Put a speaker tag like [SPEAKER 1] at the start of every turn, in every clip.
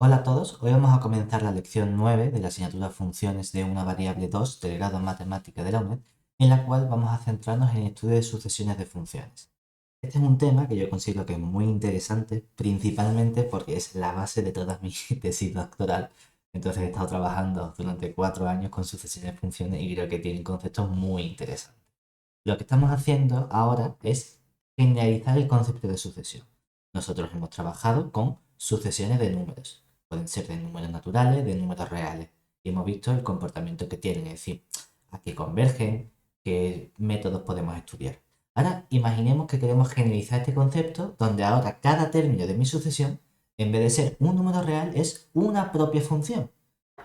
[SPEAKER 1] Hola a todos, hoy vamos a comenzar la lección 9 de la asignatura Funciones de una variable 2 del grado en Matemática de la UNED, en la cual vamos a centrarnos en el estudio de sucesiones de funciones. Este es un tema que yo considero que es muy interesante, principalmente porque es la base de toda mi tesis doctoral. Entonces he estado trabajando durante 4 años con sucesiones de funciones y creo que tienen conceptos muy interesantes. Lo que estamos haciendo ahora es generalizar el concepto de sucesión. Nosotros hemos trabajado con sucesiones de números. Pueden ser de números naturales, de números reales. Y hemos visto el comportamiento que tienen, es decir, a qué convergen, qué métodos podemos estudiar. Ahora imaginemos que queremos generalizar este concepto donde ahora cada término de mi sucesión, en vez de ser un número real, es una propia función.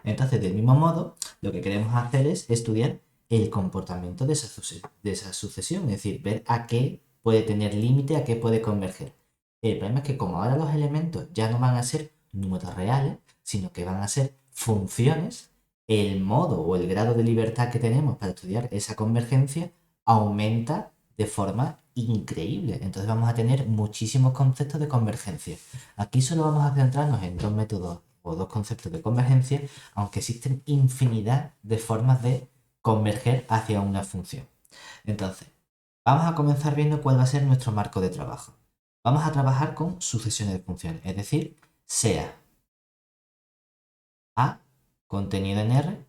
[SPEAKER 1] Entonces, del mismo modo, lo que queremos hacer es estudiar el comportamiento de esa sucesión, es decir, ver a qué puede tener límite, a qué puede converger. El problema es que como ahora los elementos ya no van a ser números reales, sino que van a ser funciones, el modo o el grado de libertad que tenemos para estudiar esa convergencia aumenta de forma increíble. Entonces vamos a tener muchísimos conceptos de convergencia. Aquí solo vamos a centrarnos en dos métodos o dos conceptos de convergencia, aunque existen infinidad de formas de converger hacia una función. Entonces, vamos a comenzar viendo cuál va a ser nuestro marco de trabajo. Vamos a trabajar con sucesiones de funciones, es decir, sea A contenido en R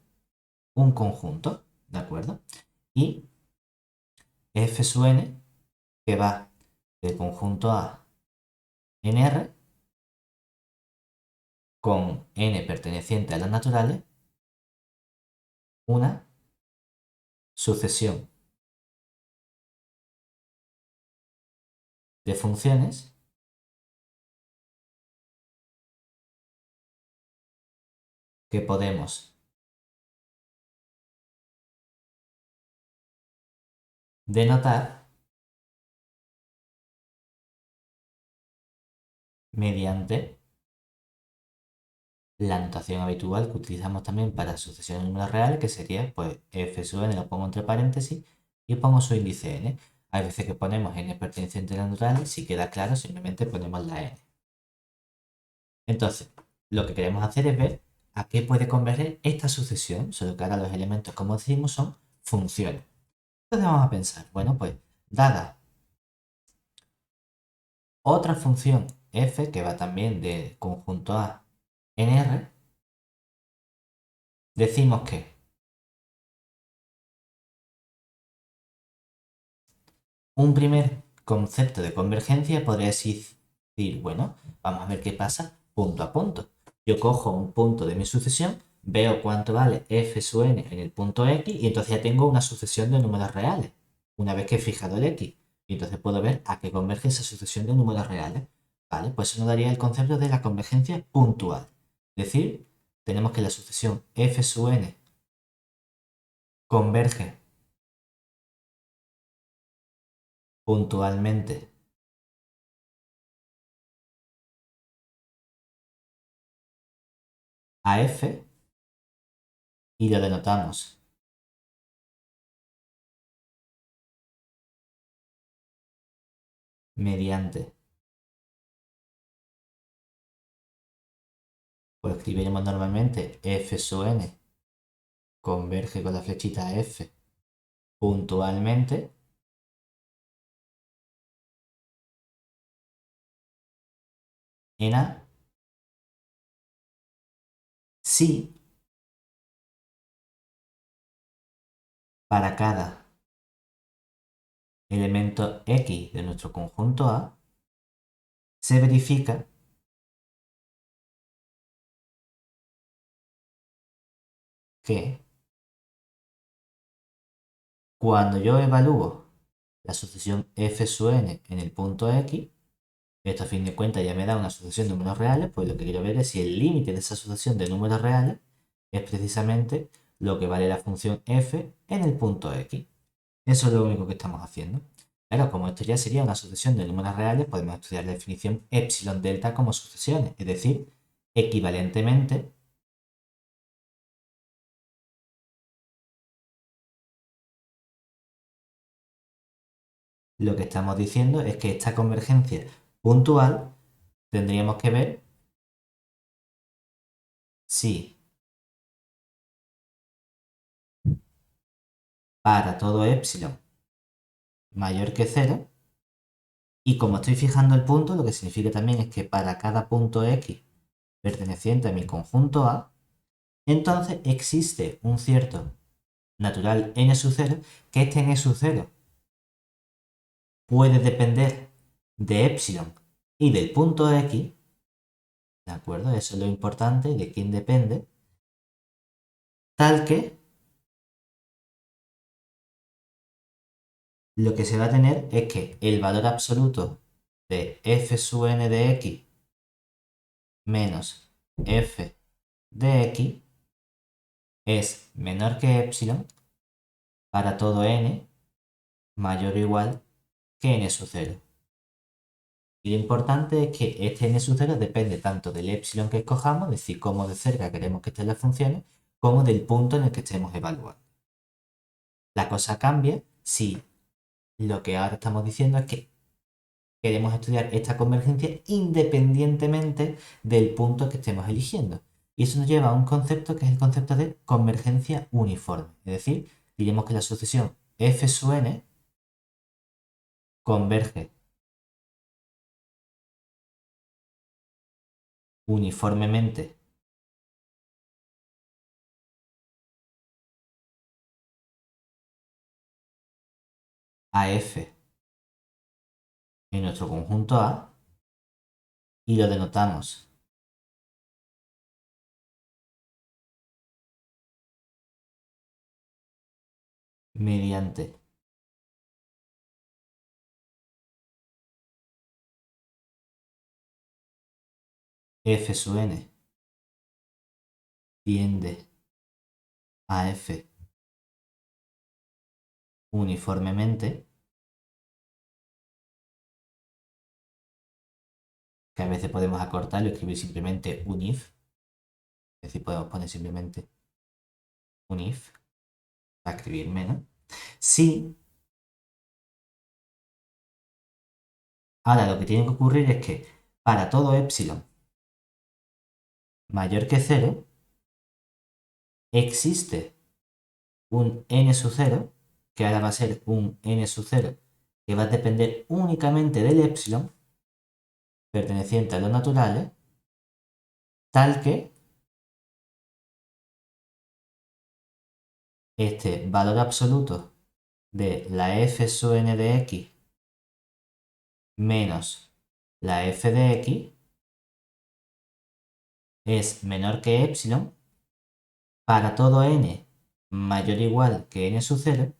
[SPEAKER 1] un conjunto, ¿de acuerdo? Y f sub n que va del conjunto A en R con n perteneciente a las naturales, una sucesión de funciones que podemos denotar mediante la notación habitual que utilizamos también para sucesión de números reales, que sería pues f sub n, lo pongo entre paréntesis y pongo su índice n. Hay veces que ponemos n perteneciente a las naturales, si queda claro simplemente ponemos la n. Entonces, lo que queremos hacer es ver a qué puede converger esta sucesión, solo que ahora los elementos, como decimos, son funciones. Entonces vamos a pensar, bueno, pues dada otra función f que va también del conjunto A en R, decimos que un primer concepto de convergencia podría decir, bueno, vamos a ver qué pasa punto a punto. Yo cojo un punto de mi sucesión, veo cuánto vale f sub n en el punto x y entonces ya tengo una sucesión de números reales, una vez que he fijado el x. Y entonces puedo ver a qué converge esa sucesión de números reales. ¿Vale? Pues eso nos daría el concepto de la convergencia puntual. Es decir, tenemos que la sucesión f sub n converge puntualmente a f y lo denotamos mediante, pues escribiremos normalmente f sub n converge con la flechita f puntualmente en A si para cada elemento x de nuestro conjunto A se verifica que cuando yo evalúo la sucesión f sub n en el punto x, esto a fin de cuentas ya me da una sucesión de números reales, pues lo que quiero ver es si el límite de esa sucesión de números reales es precisamente lo que vale la función f en el punto x. Eso es lo único que estamos haciendo. Claro, como esto ya sería una sucesión de números reales, podemos estudiar la definición epsilon delta como sucesiones, es decir, equivalentemente lo que estamos diciendo es que esta convergencia puntual tendríamos que ver si para todo epsilon mayor que 0, y como estoy fijando el punto, lo que significa también es que para cada punto x perteneciente a mi conjunto A, entonces existe un cierto natural n sub 0, que este n sub 0 puede depender de epsilon y del punto x, ¿de acuerdo? Eso es lo importante, de quién depende, tal que lo que se va a tener es que el valor absoluto de f sub n de x menos f de x es menor que epsilon para todo n mayor o igual que n sub 0. Y lo importante es que este n sub 0 depende tanto del epsilon que escojamos, es decir, cómo de cerca queremos que estén las funciones, como del punto en el que estemos evaluando. La cosa cambia si lo que ahora estamos diciendo es que queremos estudiar esta convergencia independientemente del punto que estemos eligiendo. Y eso nos lleva a un concepto que es el concepto de convergencia uniforme. Es decir, diremos que la sucesión f sub n converge uniformemente a f en nuestro conjunto A y lo denotamos mediante f sub n tiende a f uniformemente, que a veces podemos acortarlo y escribir simplemente unif, es decir, podemos poner simplemente unif para escribir menos. Si ahora lo que tiene que ocurrir es que para todo epsilon mayor que 0 existe un n sub 0, que ahora va a ser un n sub 0 que va a depender únicamente del epsilon perteneciente a los naturales, tal que este valor absoluto de la f sub n de x menos la f de x es menor que epsilon para todo n mayor o igual que n sub 0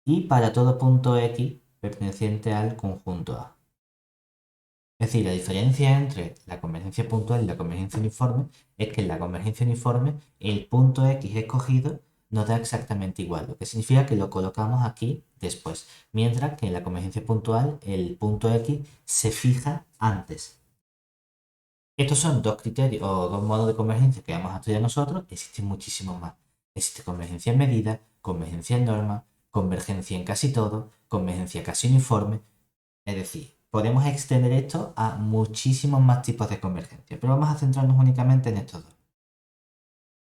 [SPEAKER 1] y para todo punto x perteneciente al conjunto A. Es decir, la diferencia entre la convergencia puntual y la convergencia uniforme es que en la convergencia uniforme el punto x escogido nos da exactamente igual, lo que significa que lo colocamos aquí después, mientras que en la convergencia puntual el punto x se fija antes. Estos son dos criterios o dos modos de convergencia que vamos a estudiar nosotros. Existen muchísimos más. Existe convergencia en medida, convergencia en norma, convergencia en casi todo, convergencia casi uniforme. Es decir, podemos extender esto a muchísimos más tipos de convergencia, pero vamos a centrarnos únicamente en estos dos.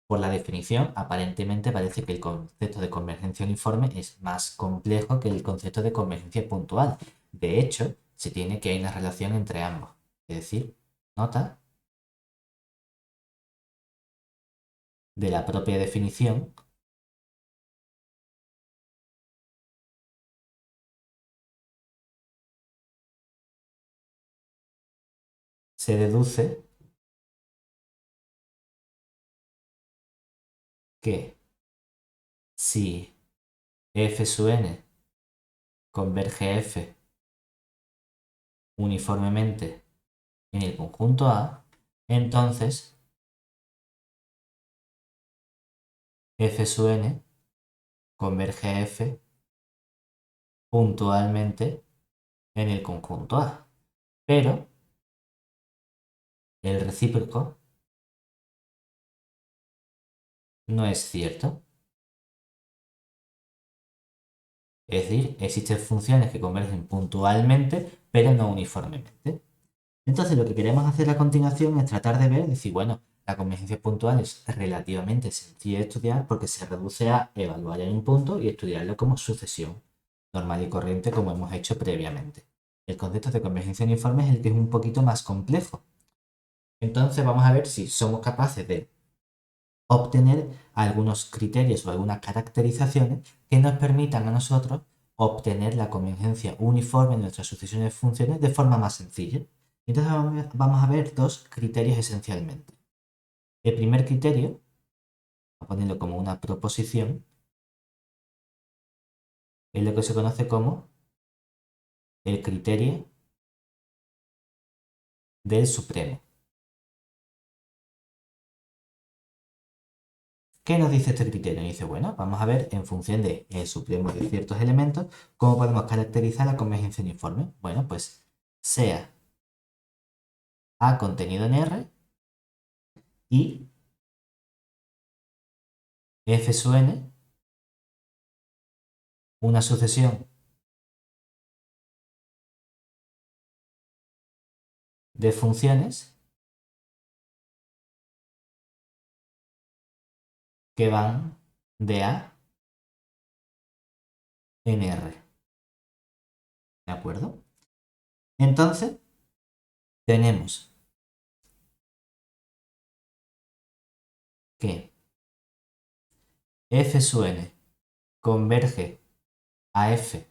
[SPEAKER 1] Por la definición, aparentemente parece que el concepto de convergencia uniforme es más complejo que el concepto de convergencia puntual. De hecho, se tiene que hay una relación entre ambos. Es decir, nota de la propia definición se deduce que si f sub n converge f uniformemente en el conjunto A, entonces f sub n converge f puntualmente en el conjunto A. Pero el recíproco no es cierto. Es decir, existen funciones que convergen puntualmente, pero no uniformemente. Entonces lo que queremos hacer a continuación es tratar de ver, decir, bueno, la convergencia puntual es relativamente sencilla de estudiar porque se reduce a evaluar en un punto y estudiarlo como sucesión normal y corriente como hemos hecho previamente. El concepto de convergencia uniforme es el que es un poquito más complejo. Entonces vamos a ver si somos capaces de obtener algunos criterios o algunas caracterizaciones que nos permitan a nosotros obtener la convergencia uniforme de nuestras sucesiones de funciones de forma más sencilla. Entonces vamos a ver dos criterios esencialmente. El primer criterio, vamos a ponerlo como una proposición, es lo que se conoce como el criterio del supremo. ¿Qué nos dice este criterio? Nos dice, bueno, vamos a ver en función del supremo de ciertos elementos cómo podemos caracterizar la convergencia uniforme. Bueno, pues sea A contenido en R y f sub n una sucesión de funciones que van de A en R. ¿De acuerdo? Entonces, tenemos que f sub n converge a f,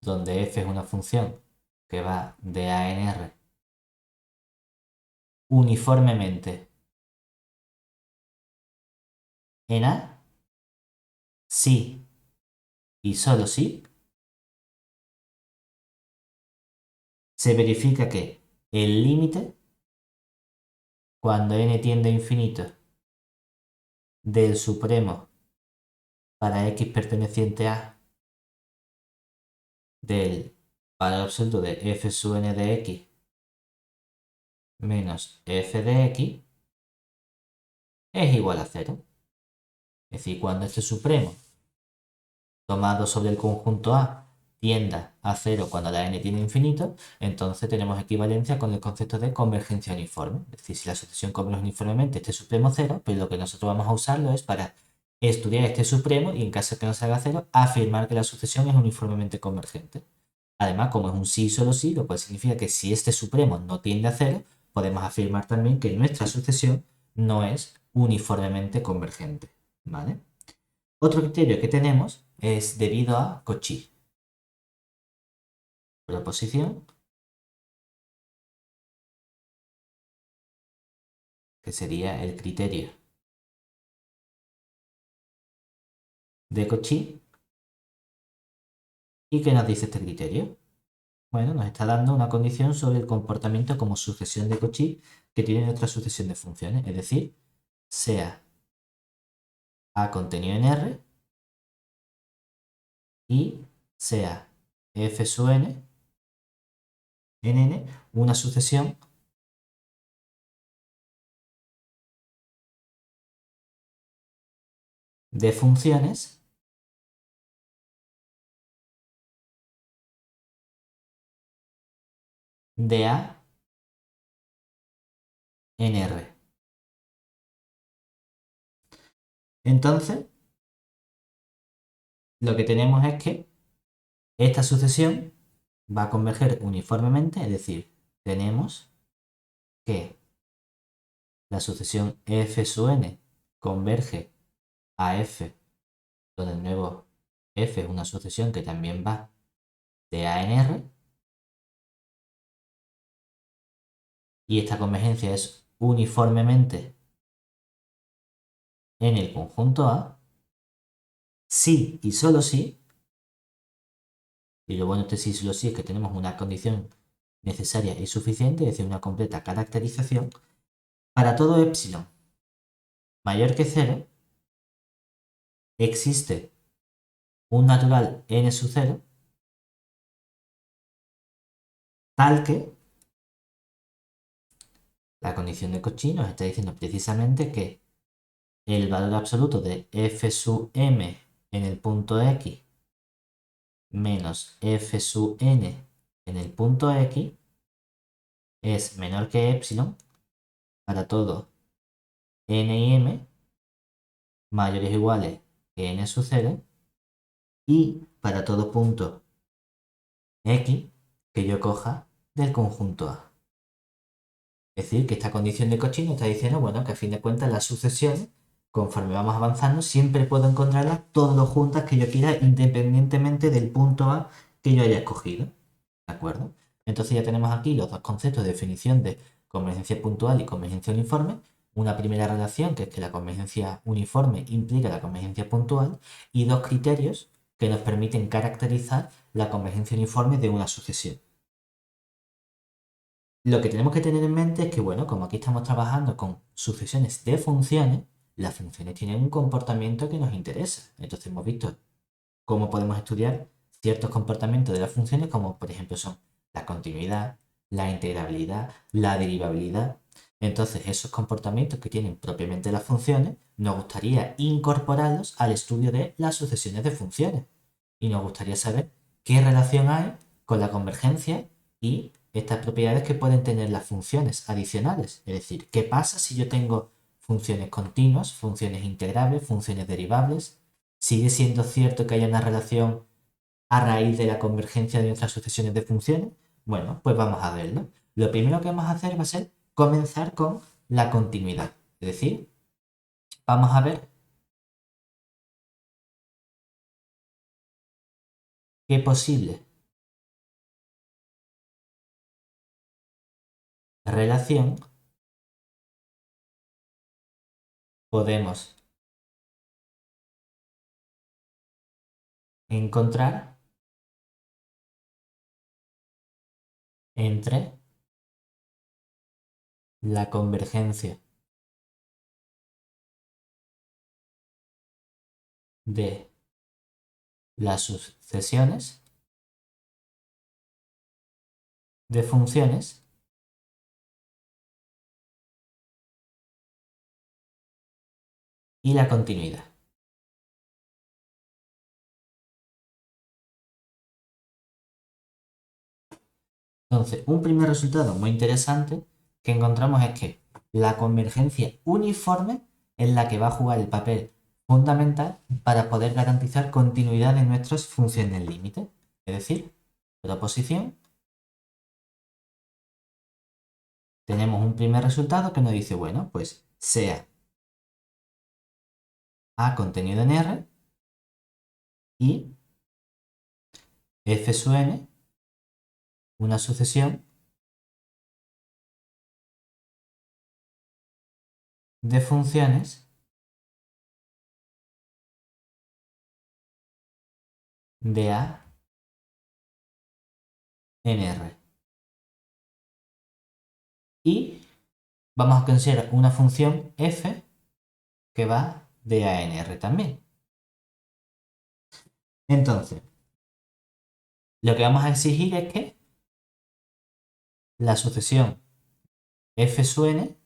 [SPEAKER 1] donde f es una función que va de A en R uniformemente en A, sí y solo si se verifica que el límite, cuando n tiende a infinito, del supremo para x perteneciente a del valor absoluto de f sub n de x menos f de x es igual a 0. Es decir, cuando este supremo tomado sobre el conjunto A tienda a 0 cuando la n tiene infinito, entonces tenemos equivalencia con el concepto de convergencia uniforme. Es decir, si la sucesión converge uniformemente este supremo 0, pues lo que nosotros vamos a usarlo es para estudiar este supremo y en caso de que no salga 0, afirmar que la sucesión es uniformemente convergente. Además, como es un sí y solo sí, lo cual significa que si este supremo no tiende a 0, podemos afirmar también que nuestra sucesión no es uniformemente convergente. ¿Vale? Otro criterio que tenemos es debido a Cauchy. Proposición, que sería el criterio de Cauchy. ¿Y qué nos dice este criterio? Bueno, nos está dando una condición sobre el comportamiento como sucesión de Cauchy que tiene nuestra sucesión de funciones, es decir, sea A contenido en R y sea f sub n en n una sucesión de funciones de A en R. Entonces, lo que tenemos es que esta sucesión va a converger uniformemente, es decir, tenemos que la sucesión f sub n converge a f, donde de nuevo f es una sucesión que también va de A en R, y esta convergencia es uniformemente en el conjunto A, sí y solo sí, y lo bueno de este sí y solo sí es que tenemos una condición necesaria y suficiente, es decir, una completa caracterización, para todo epsilon mayor que 0, existe un natural n sub 0 tal que la condición de Cauchy nos está diciendo precisamente que el valor absoluto de f sub m en el punto x menos f sub n en el punto X es menor que epsilon para todo n y m mayores o iguales que n sub 0 y para todo punto X que yo coja del conjunto A. Es decir, que esta condición de Cauchy nos está diciendo, bueno, que a fin de cuentas las sucesiones, conforme vamos avanzando, siempre puedo encontrarlas todas juntas que yo quiera, independientemente del punto A que yo haya escogido. ¿De acuerdo? Entonces ya tenemos aquí los dos conceptos de definición de convergencia puntual y convergencia uniforme. Una primera relación, que es que la convergencia uniforme implica la convergencia puntual, y dos criterios que nos permiten caracterizar la convergencia uniforme de una sucesión. Lo que tenemos que tener en mente es que, bueno, como aquí estamos trabajando con sucesiones de funciones, las funciones tienen un comportamiento que nos interesa. Entonces hemos visto cómo podemos estudiar ciertos comportamientos de las funciones, como por ejemplo son la continuidad, la integrabilidad, la derivabilidad. Entonces esos comportamientos que tienen propiamente las funciones, nos gustaría incorporarlos al estudio de las sucesiones de funciones. Y nos gustaría saber qué relación hay con la convergencia y estas propiedades que pueden tener las funciones adicionales. Es decir, ¿qué pasa si yo tengo funciones continuas, funciones integrables, funciones derivables? ¿Sigue siendo cierto que haya una relación a raíz de la convergencia de nuestras sucesiones de funciones? Bueno, pues vamos a verlo. Lo primero que vamos a hacer va a ser comenzar con la continuidad. Es decir, vamos a ver qué posible relación podemos encontrar entre la convergencia de las sucesiones de funciones y la continuidad. Entonces, un primer resultado muy interesante que encontramos es que la convergencia uniforme es la que va a jugar el papel fundamental para poder garantizar continuidad de nuestras funciones límite. Es decir, proposición, tenemos un primer resultado que nos dice, bueno, pues sea A contenido en R y f sub n una sucesión de funciones de A en R. Y vamos a considerar una función f que va de A en R también. Entonces, lo que vamos a exigir es que la sucesión f sub n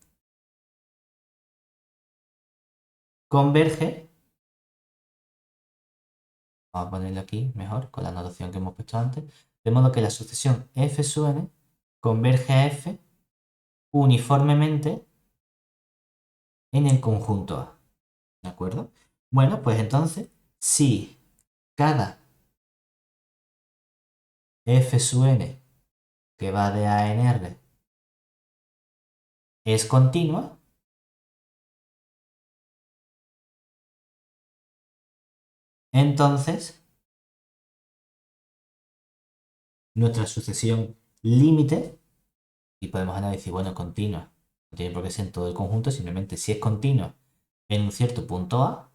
[SPEAKER 1] converge, vamos a ponerlo aquí mejor con la notación que hemos puesto antes, de modo que la sucesión f sub n converge a f uniformemente en el conjunto A. ¿De acuerdo? Bueno, pues entonces, si cada f sub n que va de A en R es continua, entonces nuestra sucesión límite, y podemos decir, bueno, continua, no tiene por qué ser en todo el conjunto, simplemente si es continua en un cierto punto A,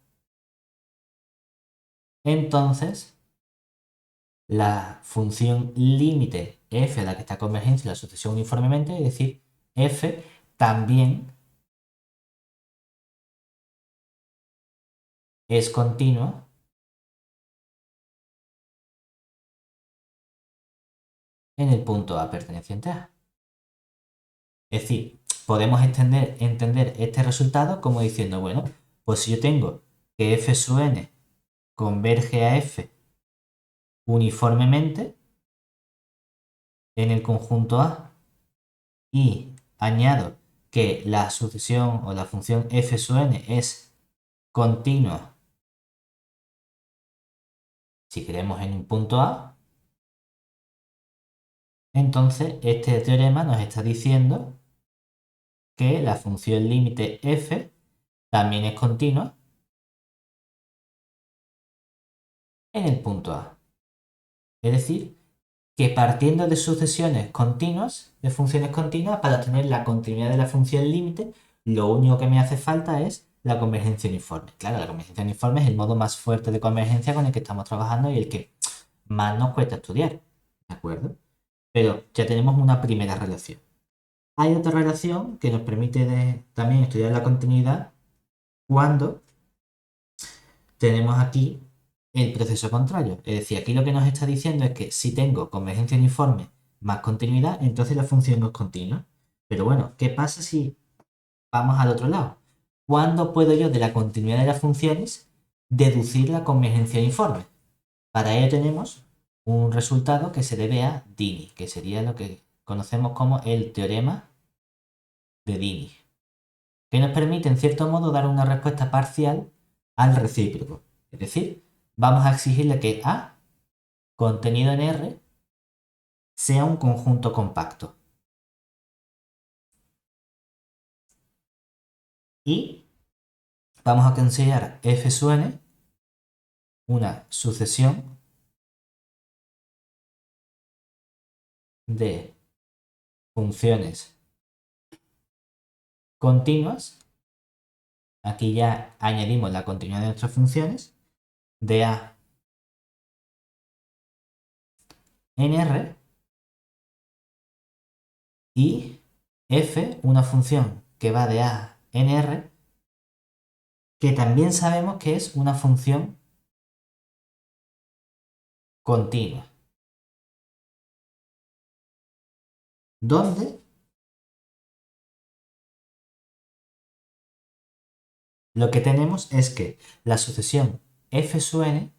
[SPEAKER 1] entonces la función límite f a la que está convergencia la sucesión uniformemente, es decir, f también es continua en el punto A perteneciente a. Es decir, podemos entender este resultado como diciendo, bueno, pues si yo tengo que f sub n converge a f uniformemente, en el conjunto A y añado que la sucesión o la función f sub n es continua si queremos en un punto A, entonces este teorema nos está diciendo que la función límite f también es continua en el punto A. Es decir, que partiendo de sucesiones continuas, de funciones continuas, para obtener la continuidad de la función límite, lo único que me hace falta es la convergencia uniforme. Claro, la convergencia uniforme es el modo más fuerte de convergencia con el que estamos trabajando y el que más nos cuesta estudiar. ¿De acuerdo? Pero ya tenemos una primera relación. Hay otra relación que nos permite también estudiar la continuidad cuando tenemos aquí el proceso contrario. Es decir, aquí lo que nos está diciendo es que si tengo convergencia uniforme más continuidad, entonces la función no es continua. Pero bueno, ¿qué pasa si vamos al otro lado? ¿Cuándo puedo yo de la continuidad de las funciones deducir la convergencia uniforme? Para ello tenemos un resultado que se debe a Dini, que sería lo que conocemos como el teorema de Dini, que nos permite en cierto modo dar una respuesta parcial al recíproco. Es decir, vamos a exigirle que A, contenido en R, sea un conjunto compacto. Y vamos a considerar f sub n una sucesión de funciones continuas. Aquí ya añadimos la continuidad de nuestras funciones de A en R y f, una función que va de A en R, que también sabemos que es una función continua, donde lo que tenemos es que la sucesión f sub n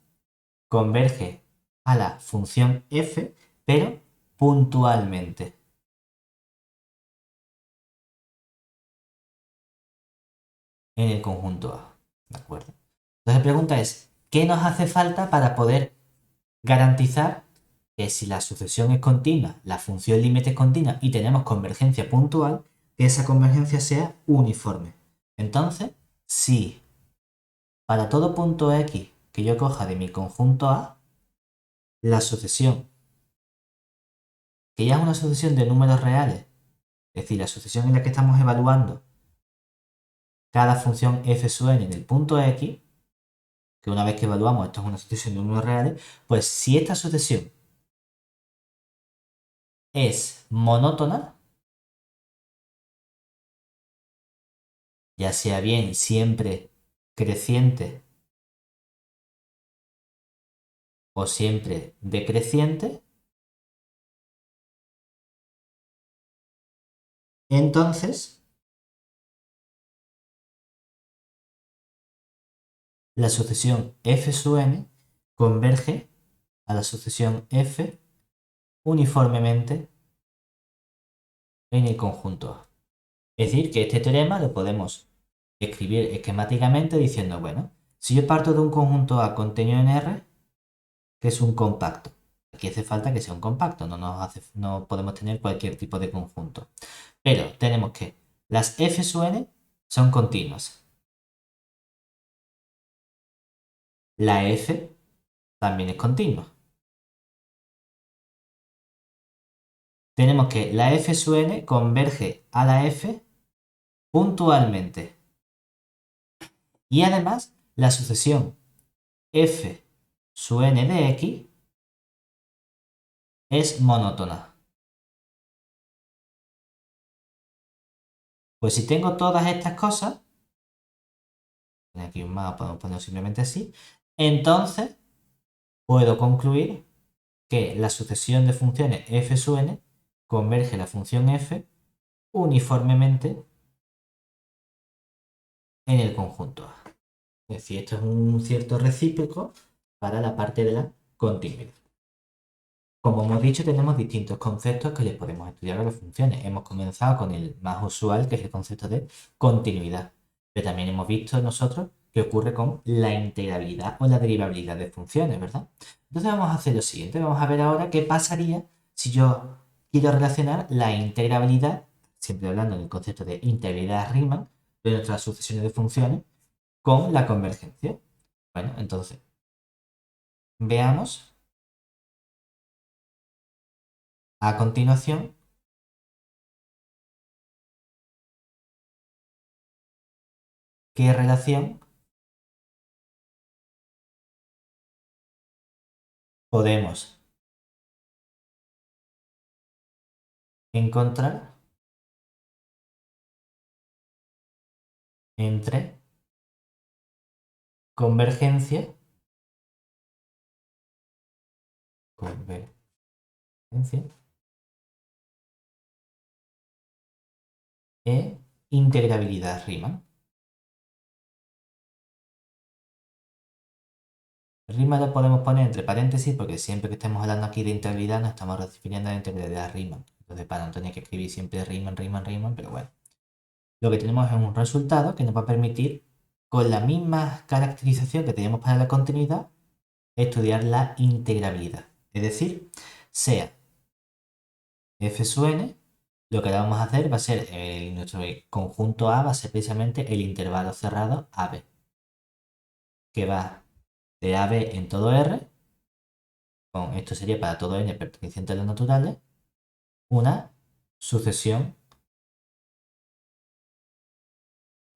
[SPEAKER 1] converge a la función f, pero puntualmente. En el conjunto A. ¿De acuerdo? Entonces la pregunta es, ¿qué nos hace falta para poder garantizar que si la sucesión es continua, la función límite es continua y tenemos convergencia puntual, que esa convergencia sea uniforme? Entonces, si para todo punto x que yo coja de mi conjunto A, la sucesión, que ya es una sucesión de números reales, es decir, la sucesión en la que estamos evaluando cada función f sub n en el punto x, que una vez que evaluamos esto es una sucesión de números reales, pues si esta sucesión es monótona, ya sea bien siempre creciente o siempre decreciente, entonces la sucesión f sub n converge a la sucesión f uniformemente en el conjunto A. Es decir, que este teorema lo podemos escribir esquemáticamente diciendo, bueno, si yo parto de un conjunto A contenido en R, que es un compacto. Aquí hace falta que sea un compacto, no podemos tener cualquier tipo de conjunto. Pero tenemos que las f sub n son continuas. La f también es continua. Tenemos que la f sub n converge a la f puntualmente. Y además, la sucesión f sub n de x es monótona. Pues si tengo todas estas cosas, aquí un mapa, podemos ponerlo simplemente así, entonces puedo concluir que la sucesión de funciones f sub n converge a la función f uniformemente en el conjunto A. Es decir, esto es un cierto recíproco para la parte de la continuidad. Como hemos dicho, tenemos distintos conceptos que les podemos estudiar a las funciones. Hemos comenzado con el más usual, que es el concepto de continuidad. Pero también hemos visto nosotros qué ocurre con la integrabilidad o la derivabilidad de funciones, ¿verdad? Entonces vamos a hacer lo siguiente. Vamos a ver ahora qué pasaría si yo quiero relacionar la integrabilidad, siempre hablando del concepto de integrabilidad Riemann, de nuestras sucesiones de funciones, con la convergencia. Bueno, entonces, veamos a continuación qué relación podemos encontrar entre convergencia, convergencia e integrabilidad Riemann. Riemann lo podemos poner entre paréntesis porque siempre que estemos hablando aquí de integrabilidad nos estamos refiriendo a la integrabilidad Riemann. Entonces, para no tener que escribir siempre Riemann, Riemann, Riemann, pero bueno. Lo que tenemos es un resultado que nos va a permitir, con la misma caracterización que tenemos para la continuidad, estudiar la integrabilidad. Es decir, sea f sub n, lo que vamos a hacer va a ser, nuestro conjunto A va a ser precisamente el intervalo cerrado AB, que va de AB en todo R, con esto sería para todo n perteneciente a los naturales, una sucesión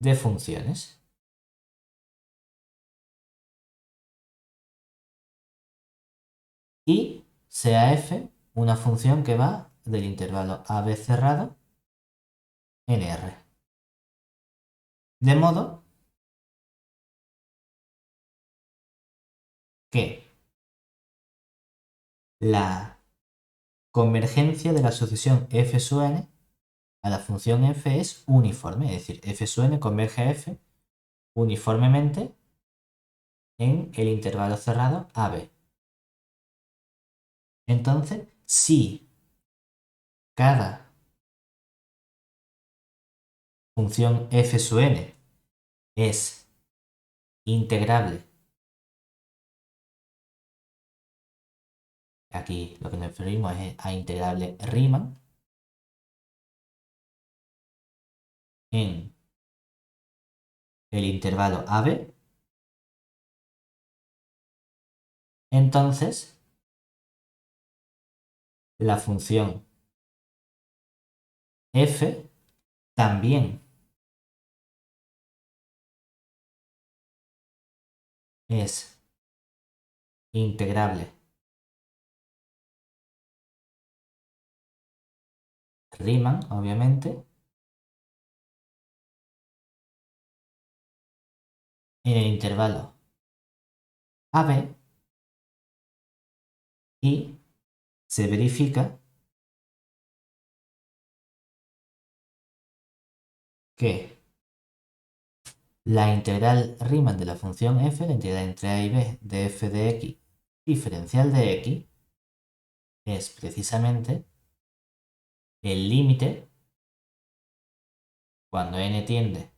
[SPEAKER 1] de funciones. Y sea f una función que va del intervalo AB cerrado en R. De modo que la convergencia de la sucesión f sub n a la función f es uniforme, es decir, f sub n converge a f uniformemente en el intervalo cerrado AB. Entonces, si cada función f sub n es integrable, aquí lo que nos referimos es a integrable Riemann, en el intervalo AB, entonces la función f también es integrable Riemann, obviamente, en el intervalo AB y se verifica que la integral Riemann de la función f, la integral entre a y b de f de x diferencial de x, es precisamente el límite cuando n tiende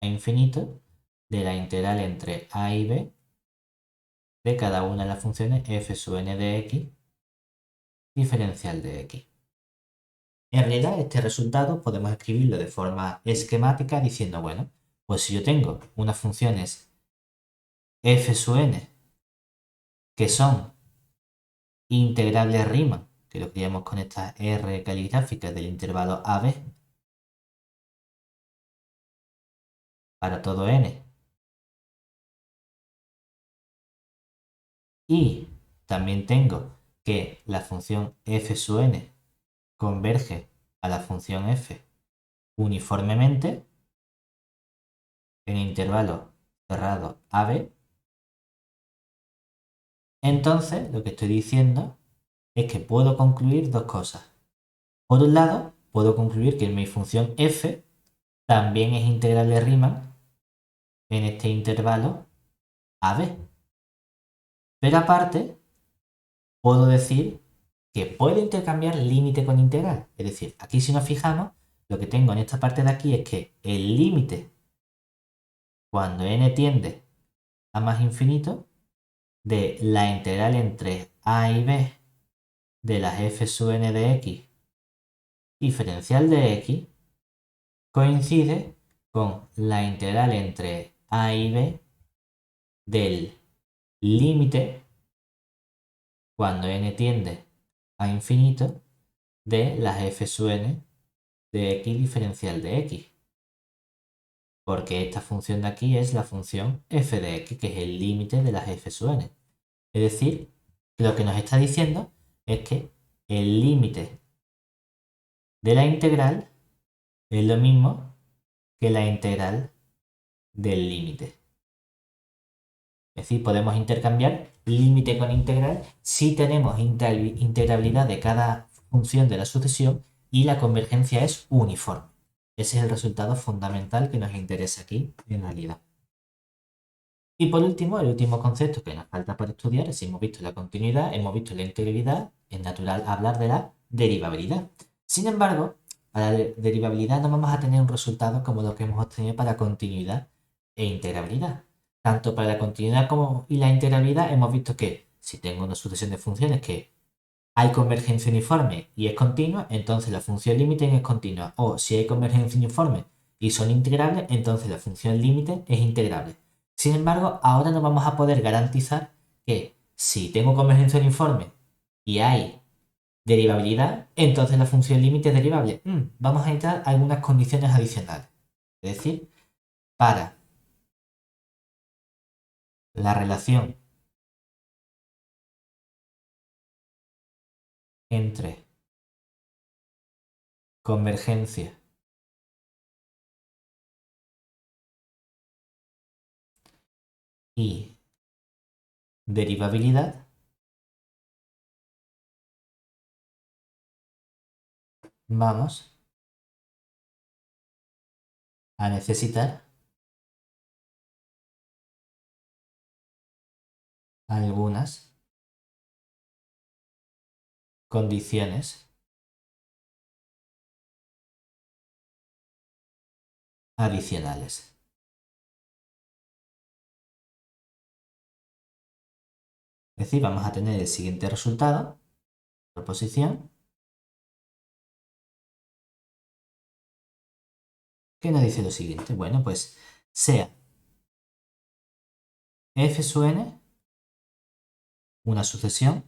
[SPEAKER 1] a infinito de la integral entre a y b de cada una de las funciones f sub n de x diferencial de x. En realidad, este resultado podemos escribirlo de forma esquemática diciendo, bueno, pues si yo tengo unas funciones f sub n que son integrables Riemann, que lo escribimos con estas R caligráficas del intervalo AB para todo n, y también tengo que la función f sub n converge a la función f uniformemente en intervalo cerrado AB, entonces lo que estoy diciendo es que puedo concluir dos cosas. Por un lado, puedo concluir que mi función f también es integrable Riemann en este intervalo AB. Pero aparte, puedo decir que puedo intercambiar límite con integral. Es decir, aquí si nos fijamos, lo que tengo en esta parte de aquí es que el límite cuando n tiende a más infinito de la integral entre a y b de las f sub n de x diferencial de x coincide con la integral entre a y b del límite cuando n tiende a infinito de las f sub n de x diferencial de x. Porque esta función de aquí es la función f de x, que es el límite de las f sub n. Es decir, lo que nos está diciendo es que el límite de la integral es lo mismo que la integral del límite. Es decir, podemos intercambiar límite con integral si tenemos integrabilidad de cada función de la sucesión y la convergencia es uniforme. Ese es el resultado fundamental que nos interesa aquí en realidad. Y por último, el último concepto que nos falta por estudiar es si hemos visto la continuidad, hemos visto la integrabilidad, es natural hablar de la derivabilidad. Sin embargo, para la derivabilidad no vamos a tener un resultado como lo que hemos obtenido para continuidad e integrabilidad. Tanto para la continuidad como y la integrabilidad hemos visto que si tengo una sucesión de funciones que hay convergencia uniforme y es continua, entonces la función límite es continua. O si hay convergencia uniforme y son integrables, entonces la función límite es integrable. Sin embargo, ahora no vamos a poder garantizar que si tengo convergencia uniforme y hay derivabilidad, entonces la función límite es derivable. Vamos a entrar algunas condiciones adicionales. Es decir, para la relación entre convergencia y derivabilidad, vamos a necesitar algunas condiciones adicionales. Es decir, vamos a tener el siguiente resultado, proposición, que nos dice lo siguiente. Bueno, pues sea f sub n una sucesión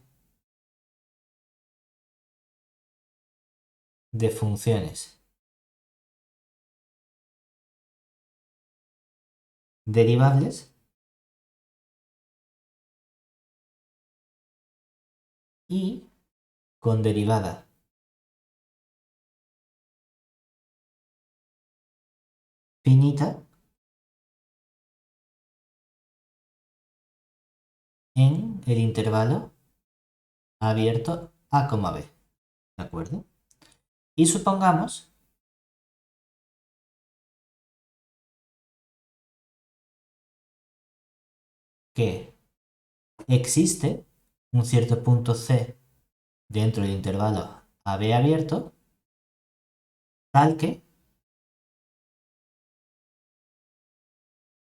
[SPEAKER 1] de funciones derivables y con derivada finita en el intervalo abierto a, b. ¿De acuerdo? Y supongamos que existe un cierto punto C dentro del intervalo AB abierto, tal que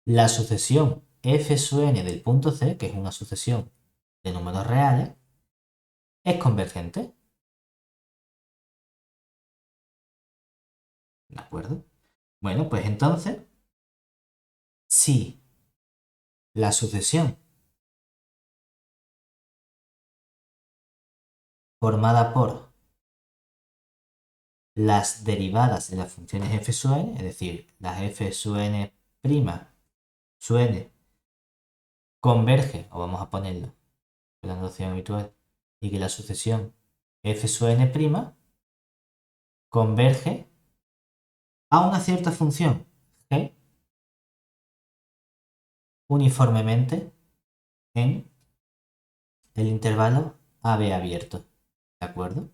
[SPEAKER 1] la sucesión f sub n del punto C, que es una sucesión de números reales, es convergente. ¿De acuerdo? Bueno, pues entonces, si la sucesión formada por las derivadas de las funciones f sub n, es decir, las f sub n' sub n converge, o vamos a ponerlo con la notación habitual, y que la sucesión f sub n' converge a una cierta función g uniformemente en el intervalo AB abierto. ¿De acuerdo?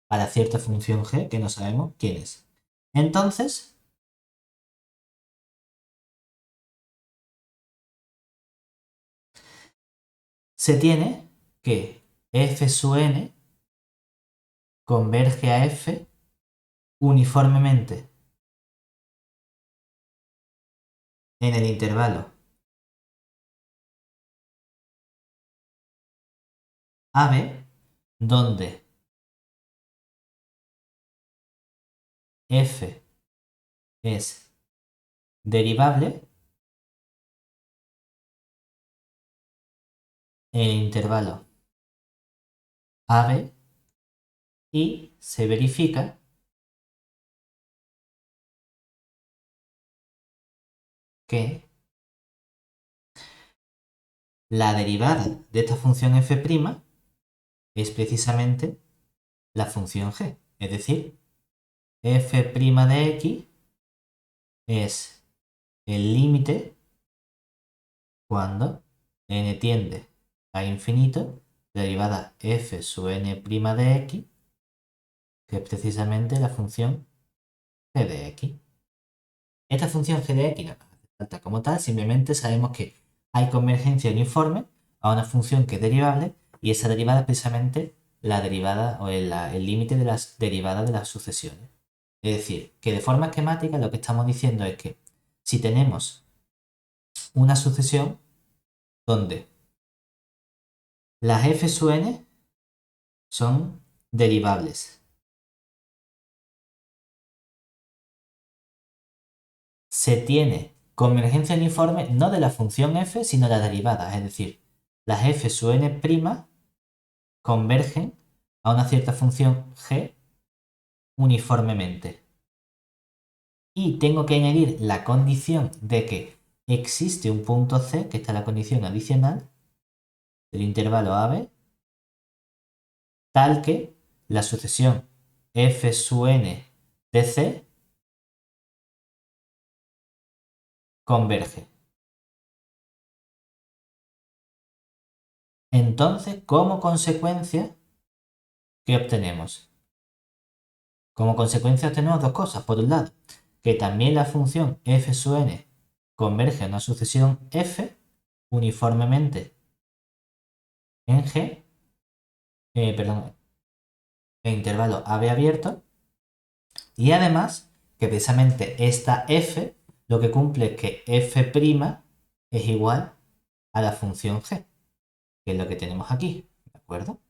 [SPEAKER 1] Para cierta función g que no sabemos quién es. Entonces, se tiene que f sub n converge a f uniformemente en el intervalo AB, donde f es derivable en el intervalo AB y se verifica que la derivada de esta función f' es precisamente la función g. Es decir, f' de x es el límite cuando n tiende a infinito, derivada f sub n' de x, que es precisamente la función g de x. Esta función g de x no nos hace falta como tal, simplemente sabemos que hay convergencia uniforme a una función que es derivable y esa derivada es precisamente la derivada o el límite de las derivadas de las sucesiones. Es decir, que de forma esquemática lo que estamos diciendo es que si tenemos una sucesión donde las f sub n son derivables, se tiene convergencia uniforme no de la función f, sino de la derivada, es decir, las f sub n' convergen a una cierta función g uniformemente. Y tengo que añadir la condición de que existe un punto c, que está la condición adicional del intervalo AB, tal que la sucesión f sub n de c converge. Entonces, como consecuencia, ¿qué obtenemos? Como consecuencia obtenemos dos cosas. Por un lado, que también la función f sub n converge a una sucesión f uniformemente en G, perdón, en intervalo AB abierto, y además que precisamente esta f lo que cumple es que f' es igual a la función g, que es lo que tenemos aquí, ¿de acuerdo?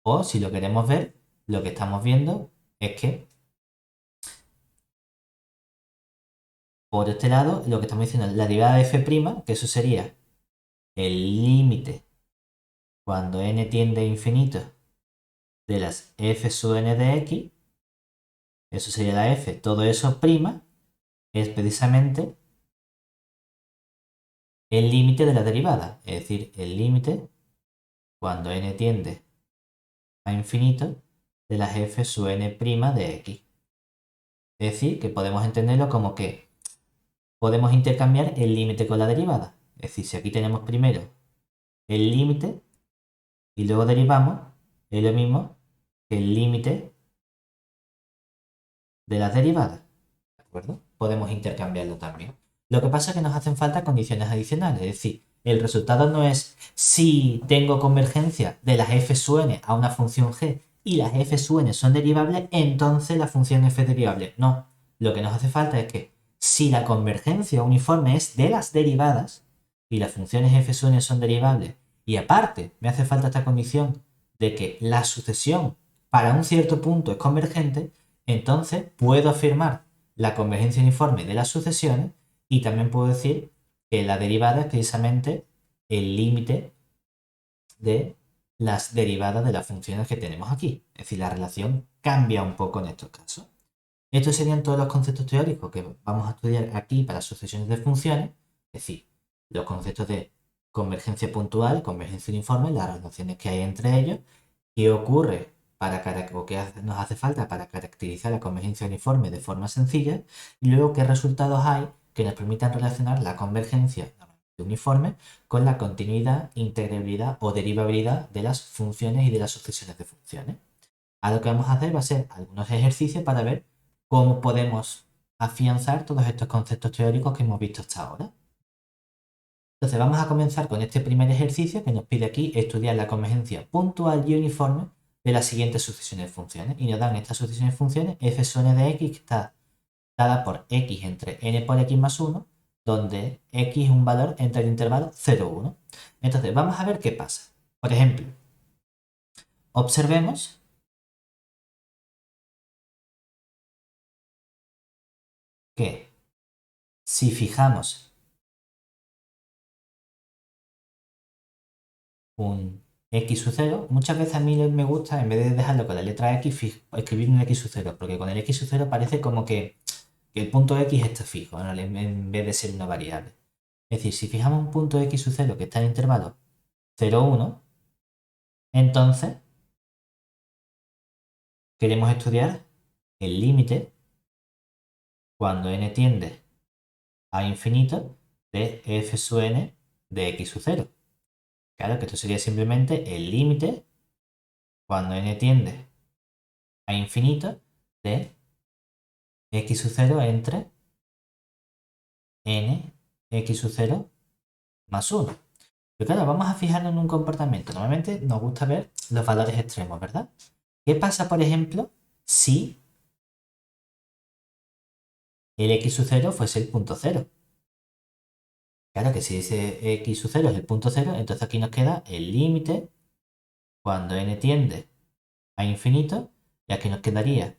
[SPEAKER 1] O si lo queremos ver, lo que estamos viendo es que por este lado, lo que estamos diciendo es la derivada de f', que eso sería el límite cuando n tiende a infinito de las f sub n de x, eso sería la f, todo eso prima, es precisamente el límite de la derivada, es decir, el límite cuando n tiende a infinito de las f sub n' de x. Es decir, que podemos entenderlo como que podemos intercambiar el límite con la derivada. Es decir, si aquí tenemos primero el límite y luego derivamos, es lo mismo que el límite de las derivadas. ¿De acuerdo? Podemos intercambiarlo también. Lo que pasa es que nos hacen falta condiciones adicionales. Es decir, el resultado no es si tengo convergencia de las f sub n a una función g y las f sub n son derivables, entonces la función f es derivable. No, lo que nos hace falta es que si la convergencia uniforme es de las derivadas y las funciones f sub n son derivables, y aparte me hace falta esta condición de que la sucesión para un cierto punto es convergente, entonces puedo afirmar la convergencia uniforme de las sucesiones y también puedo decir que la derivada es precisamente el límite de las derivadas de las funciones que tenemos aquí. Es decir, la relación cambia un poco en estos casos. Estos serían todos los conceptos teóricos que vamos a estudiar aquí para sucesiones de funciones, es decir, los conceptos de convergencia puntual, convergencia uniforme, las relaciones que hay entre ellos, qué ocurre o qué nos hace falta para caracterizar la convergencia uniforme de forma sencilla, y luego qué resultados hay que nos permitan relacionar la convergencia uniforme con la continuidad, integrabilidad o derivabilidad de las funciones y de las sucesiones de funciones. Ahora lo que vamos a hacer va a ser algunos ejercicios para ver cómo podemos afianzar todos estos conceptos teóricos que hemos visto hasta ahora. Entonces vamos a comenzar con este primer ejercicio que nos pide aquí estudiar la convergencia puntual y uniforme de las siguientes sucesiones de funciones. Y nos dan estas sucesiones de funciones f sub n de x que está dada por x entre n por x más 1, donde x es un valor entre el intervalo 0 y 1. Entonces vamos a ver qué pasa. Por ejemplo, observemos que si fijamos un x sub 0, muchas veces a mí me gusta, en vez de dejarlo con la letra x, escribir un x sub 0, porque con el x sub 0 parece como que el punto x está fijo, ¿no? En vez de ser una variable. Es decir, si fijamos un punto x sub 0 que está en el intervalo 0, 1, entonces queremos estudiar el límite cuando n tiende a infinito de f sub n de x sub 0. Claro que esto sería simplemente el límite cuando n tiende a infinito de x sub 0 entre n x sub 0 más 1. Pero claro, vamos a fijarnos en un comportamiento. Normalmente nos gusta ver los valores extremos, ¿verdad? ¿Qué pasa, por ejemplo, si el x sub 0 fuese el punto 0? Claro que si ese x sub 0 es el punto 0, entonces aquí nos queda el límite cuando n tiende a infinito, y aquí nos quedaría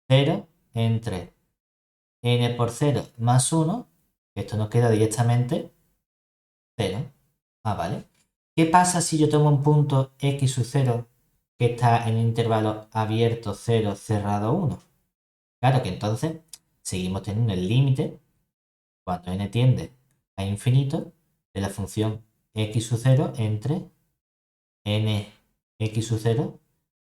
[SPEAKER 1] 0 entre n por 0 más 1, esto nos queda directamente 0. Ah, vale. ¿Qué pasa si yo tomo un punto x sub 0 que está en el intervalo abierto 0, cerrado 1? Claro que entonces seguimos teniendo el límite cuando n tiende a infinito de la función x sub 0 entre n x sub 0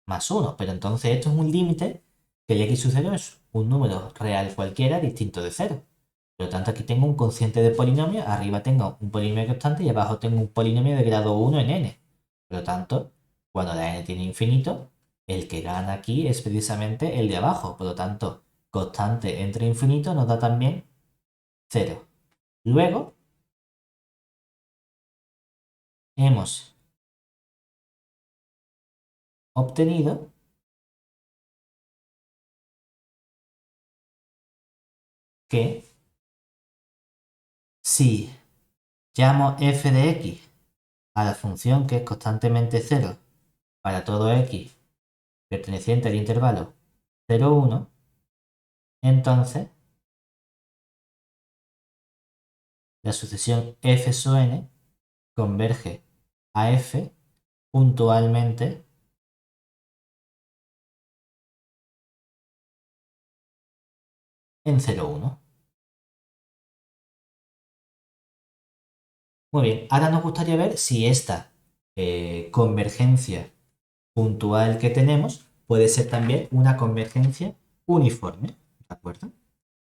[SPEAKER 1] más 1. Pero entonces esto es un límite que el x sub 0 es un número real cualquiera distinto de 0. Por lo tanto, aquí tengo un cociente de polinomio, arriba tengo un polinomio constante y abajo tengo un polinomio de grado 1 en n. Por lo tanto, cuando la n tiene infinito, el que gana aquí es precisamente el de abajo. Por lo tanto, constante entre infinito nos da también 0. Luego, hemos obtenido que si llamo f de x a la función que es constantemente 0 para todo x perteneciente al intervalo 0, 1, entonces la sucesión f sub n converge a f puntualmente en 0, 1. Muy bien, ahora nos gustaría ver si esta convergencia puntual que tenemos puede ser también una convergencia uniforme, ¿de acuerdo?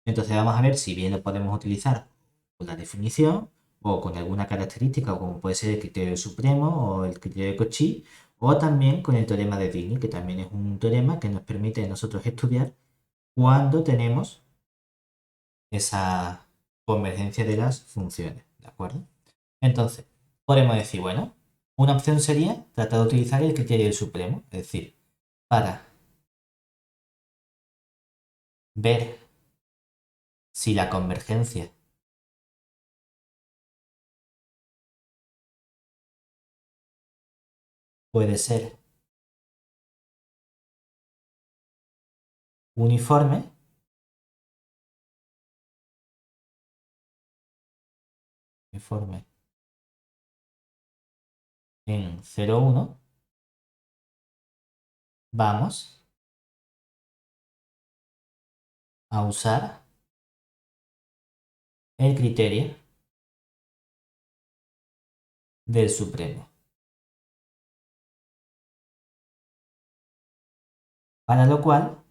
[SPEAKER 1] Entonces vamos a ver si bien lo podemos utilizar con la definición o con alguna característica, como puede ser el criterio supremo o el criterio de Cauchy, o también con el teorema de Dini, que también es un teorema que nos permite a nosotros estudiar cuando tenemos esa convergencia de las funciones, ¿de acuerdo? Entonces, podemos decir, bueno, una opción sería tratar de utilizar el criterio del supremo, es decir, para ver si la convergencia puede ser uniforme, uniforme en 0, 1, vamos a usar el criterio del supremo, para lo cual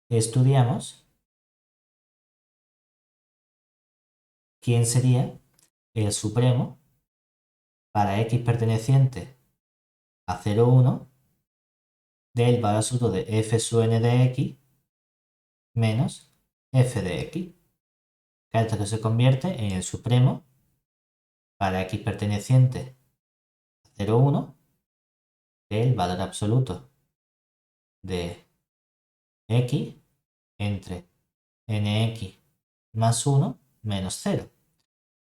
[SPEAKER 1] estudiamos quién sería el supremo para x perteneciente a 0, 1 del valor absoluto de f sub n de x menos f de x. Esto que se convierte en el supremo para x perteneciente a 0, 1 del valor absoluto de x entre nx más 1 menos 0.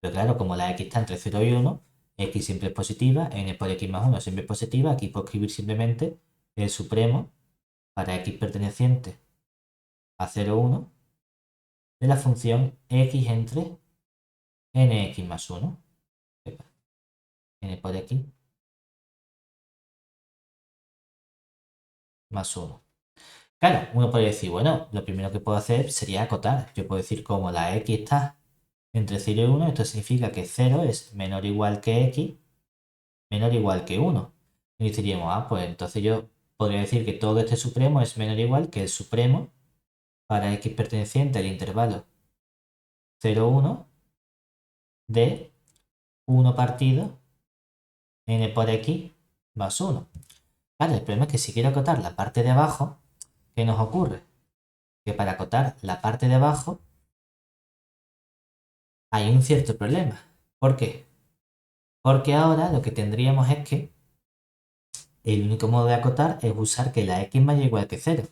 [SPEAKER 1] Pero claro, como la x está entre 0 y 1, x siempre es positiva, n por x más 1 siempre es positiva, aquí puedo escribir simplemente el supremo para x perteneciente a 0, 1 de la función x entre nx más 1. N por x más 1. Claro, uno puede decir, bueno, lo primero que puedo hacer sería acotar. Yo puedo decir, como la x está entre 0 y 1, esto significa que 0 es menor o igual que x, menor o igual que 1. Y diríamos, pues entonces yo podría decir que todo este supremo es menor o igual que el supremo para x perteneciente al intervalo 0, 1 de 1 partido n por x más 1. Vale, el problema es que si quiero acotar la parte de abajo, ¿qué nos ocurre? Que para acotar la parte de abajo hay un cierto problema. ¿Por qué? Porque ahora lo que tendríamos es que el único modo de acotar es usar que la x mayor o igual que 0.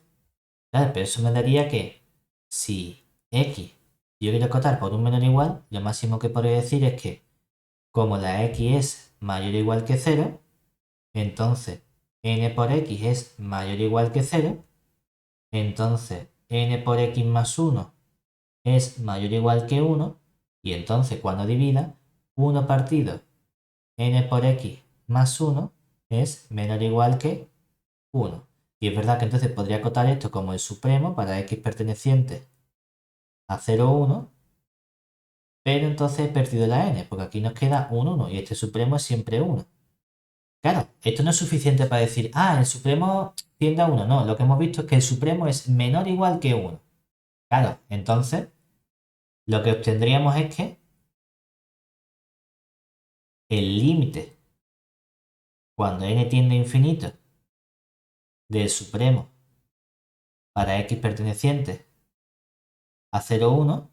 [SPEAKER 1] Claro, pero eso me daría que si x yo quiero acotar por un menor o igual, lo máximo que podría decir es que como la x es mayor o igual que 0, entonces n por x es mayor o igual que 0, entonces n por x más 1 es mayor o igual que 1, y entonces cuando divida, 1 partido n por x más 1 es menor o igual que 1. Y es verdad que entonces podría acotar esto como el supremo para x perteneciente a 0, 1, pero entonces he perdido la n, porque aquí nos queda un 1 y este supremo es siempre 1. Claro, esto no es suficiente para decir, el supremo tiende a 1. No, lo que hemos visto es que el supremo es menor o igual que 1. Claro, entonces lo que obtendríamos es que el límite cuando n tiende a infinito del supremo para x perteneciente a 0, 1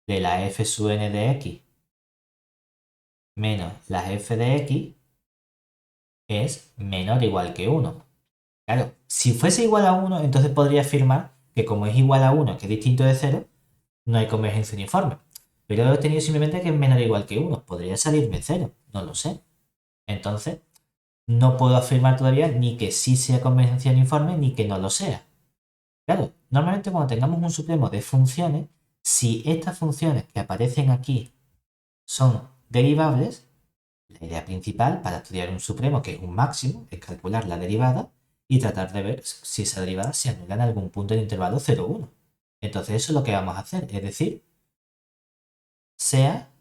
[SPEAKER 1] de la f sub n de x menos la f de x es menor o igual que 1. Claro, si fuese igual a 1, entonces podría afirmar que como es igual a 1, que es distinto de 0, no hay convergencia uniforme. Pero he obtenido simplemente que es menor o igual que 1. Podría salirme 0, no lo sé. Entonces, no puedo afirmar todavía ni que sí sea convergencia uniforme ni que no lo sea. Claro, normalmente cuando tengamos un supremo de funciones, si estas funciones que aparecen aquí son derivables, la idea principal para estudiar un supremo, que es un máximo, es calcular la derivada y tratar de ver si esa derivada se anula en algún punto del intervalo 0, 1. Entonces eso es lo que vamos a hacer, es decir, sea,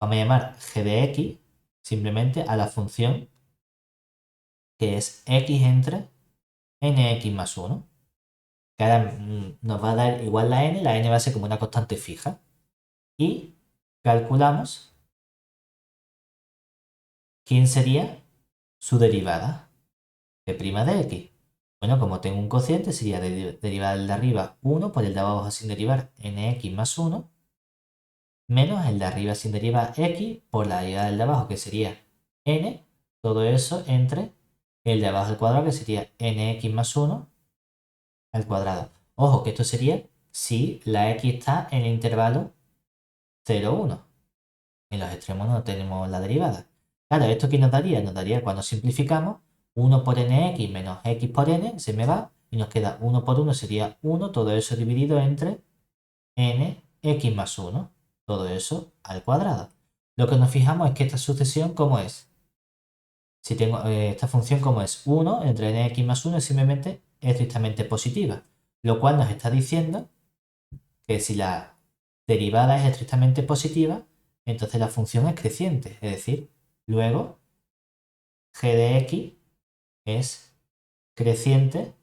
[SPEAKER 1] vamos a llamar g de x simplemente a la función que es x entre nx más 1. Que ahora nos va a dar igual la n va a ser como una constante fija. Y calculamos quién sería su derivada, g' de x. Bueno, como tengo un cociente, sería derivada del de arriba 1 por el de abajo sin derivar nx más 1, menos el de arriba sin derivar x por la derivada del de abajo, que sería n, todo eso entre el de abajo al cuadrado, que sería nx más 1 al cuadrado. Ojo, que esto sería si la x está en el intervalo 0, 1. En los extremos no tenemos la derivada. Claro, ¿esto qué nos daría? Nos daría cuando simplificamos 1 por nx menos x por n, se me va, y nos queda 1 por 1 sería 1, todo eso dividido entre nx más 1, todo eso al cuadrado. Lo que nos fijamos es que esta sucesión, ¿cómo es? Si tengo esta función, como es 1 entre nx más 1, es simplemente estrictamente positiva, lo cual nos está diciendo que si la derivada es estrictamente positiva, entonces la función es creciente, es decir, luego g de x es creciente